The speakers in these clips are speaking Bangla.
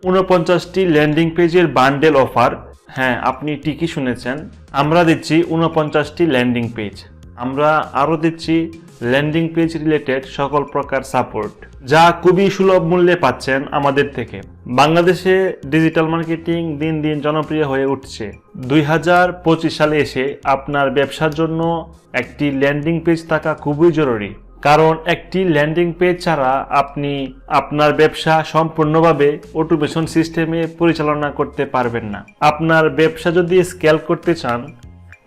49টি ল্যান্ডিং পেজের বান্ডেল অফার। হ্যাঁ, আপনি ঠিকই শুনেছেন। আমরা দিচ্ছি 49টি ল্যান্ডিং পেজ। আমরা আরও দিচ্ছি ল্যান্ডিং পেজ রিলেটেড সকল প্রকার সাপোর্ট, যা খুবই সুলভ মূল্যে পাচ্ছেন আমাদের থেকে। বাংলাদেশে ডিজিটাল মার্কেটিং দিন দিন জনপ্রিয় হয়ে উঠছে। 2025 সালে এসে আপনার ব্যবসার জন্য একটি ল্যান্ডিং পেজ থাকা খুবই জরুরি, কারণ একটি ল্যান্ডিং পেজ ছাড়া আপনি আপনার ব্যবসা সম্পূর্ণভাবে অটোমেশন সিস্টেমে পরিচালনা করতে পারবেন না। আপনার ব্যবসা যদি স্কেল করতে চান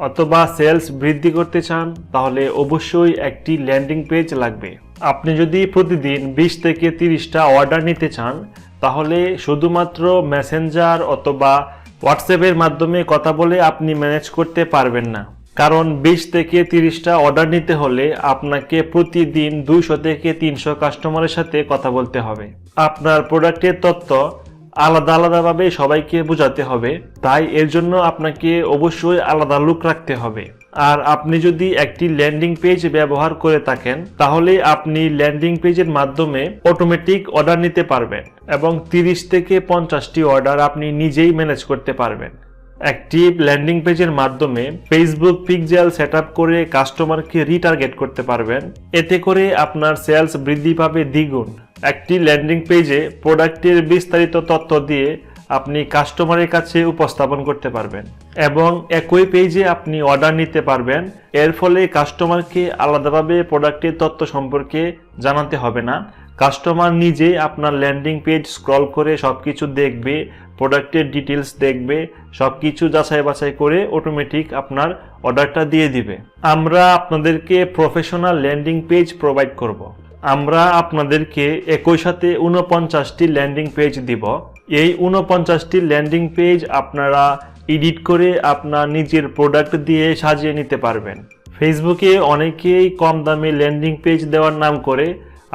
অথবা সেলস বৃদ্ধি করতে চান, তাহলে অবশ্যই একটি ল্যান্ডিং পেজ লাগবে। আপনি যদি প্রতিদিন 20 থেকে 30টা অর্ডার নিতে চান, তাহলে শুধুমাত্র মেসেঞ্জার অথবা হোয়াটসঅ্যাপের মাধ্যমে কথা বলে আপনি ম্যানেজ করতে পারবেন না। কারণ 20 থেকে 30টা অর্ডার নিতে হলে আপনাকে প্রতিদিন 200 থেকে 300 কাস্টমারের সাথে কথা বলতে হবে। আপনার প্রোডাক্টের তথ্য আলাদা আলাদাভাবে সবাইকে বোঝাতে হবে, তাই এর জন্য আপনাকে অবশ্যই আলাদা লুক রাখতে হবে। আর আপনি যদি একটি ল্যান্ডিং পেজ ব্যবহার করে থাকেন, তাহলে আপনি ল্যান্ডিং পেজের মাধ্যমে অটোমেটিক অর্ডার নিতে পারবেন এবং 30 থেকে 50টি অর্ডার আপনি নিজেই ম্যানেজ করতে পারবেন। একটি ল্যান্ডিং পেজের মাধ্যমে ফেসবুক পিক্সেল সেটআপ করে কাস্টমারকে রিটার্গেট করতে পারবেন। এতে করে আপনার সেলস বৃদ্ধি পাবে দ্বিগুণ। একটি ল্যান্ডিং পেজে প্রোডাক্টের বিস্তারিত তথ্য দিয়ে আপনি কাস্টমারের কাছে উপস্থাপন করতে পারবেন এবং একই পেজে আপনি অর্ডার নিতে পারবেন। এর ফলে কাস্টমারকে আলাদাভাবে প্রোডাক্টের তথ্য সম্পর্কে জানাতে হবে না। কাস্টমার নিজেই আপনার ল্যান্ডিং পেজ স্ক্রল করে সবকিছু দেখবে, প্রোডাক্টের ডিটেলস দেখবে, সবকিছু যাচাই বাছাই করে অটোমেটিক আপনার অর্ডারটা দিয়ে দিবে। আমরা আপনাদেরকে প্রফেশনাল ল্যান্ডিং পেজ প্রোভাইড করব। আমরা আপনাদেরকে একই সাথে 49টি ল্যান্ডিং পেজ দিব। এই 49টি ল্যান্ডিং পেজ আপনারা এডিট করে আপনার নিজের প্রোডাক্ট দিয়ে সাজিয়ে নিতে পারবেন। ফেসবুকে অনেকেই কম দামে ল্যান্ডিং পেজ দেওয়ার নাম করে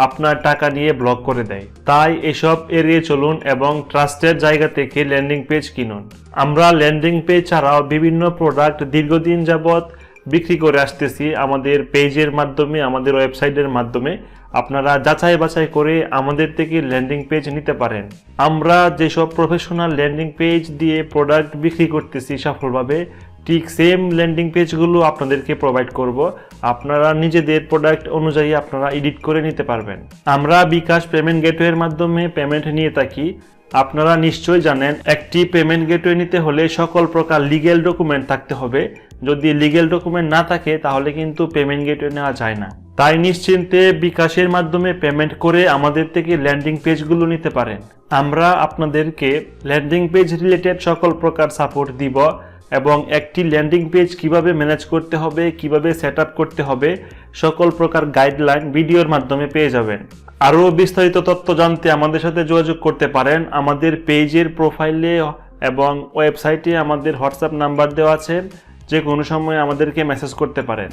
আপনার টাকা নিয়ে ব্লক করে দেয়। তাই এসব এড়িয়ে চলুন এবং ট্রাস্টেড জায়গা থেকে ল্যান্ডিং পেজ কিনুন। আমরা ল্যান্ডিং পেজ ছাড়াও বিভিন্ন প্রোডাক্ট দীর্ঘদিন যাবৎ বিক্রি করে আসতেছি আমাদের পেজের মাধ্যমে, আমাদের ওয়েবসাইটের মাধ্যমে। আপনারা যাচাই বাছাই করে আমাদের থেকে ল্যান্ডিং পেজ নিতে পারেন। আমরা যেসব প্রফেশনাল ল্যান্ডিং পেজ দিয়ে প্রোডাক্ট বিক্রি করতেছি সফলভাবে, ঠিক সেম ল্যান্ডিং পেজগুলো আপনাদেরকে প্রোভাইড করব। আপনারা নিজেদের প্রোডাক্ট অনুযায়ী আপনারা এডিট করে নিতে পারবেন। আমরা বিকাশ পেমেন্ট গেটওয়ের মাধ্যমে পেমেন্ট নিয়ে থাকি। আপনারা নিশ্চয়ই জানেন, একটি পেমেন্ট গেটওয়ে নিতে হলে সকল প্রকার লিগ্যাল ডকুমেন্ট থাকতে হবে। যদি লিগ্যাল ডকুমেন্ট না থাকে তাহলে কিন্তু পেমেন্ট গেটওয়ে নেওয়া যায় না। তাই নিশ্চিন্তে বিকাশের মাধ্যমে পেমেন্ট করে আমাদের থেকে ল্যান্ডিং পেজগুলো নিতে পারেন। আমরা আপনাদেরকে ল্যান্ডিং পেজ রিলেটেড সকল প্রকার সাপোর্ট দিব এবং একটি ল্যান্ডিং পেজ কিভাবে ম্যানেজ করতে হবে, কিভাবে সেটআপ করতে হবে, সকল প্রকার গাইডলাইন ভিডিওর মাধ্যমে পেয়ে যাবেন। আরও বিস্তারিত তথ্য জানতে আমাদের সাথে যোগাযোগ করতে পারেন। আমাদের পেজের প্রোফাইলে এবং ওয়েবসাইটে আমাদের হোয়াটসঅ্যাপ নাম্বার দেওয়া আছে। যে কোনো সময় আমাদেরকে মেসেজ করতে পারেন।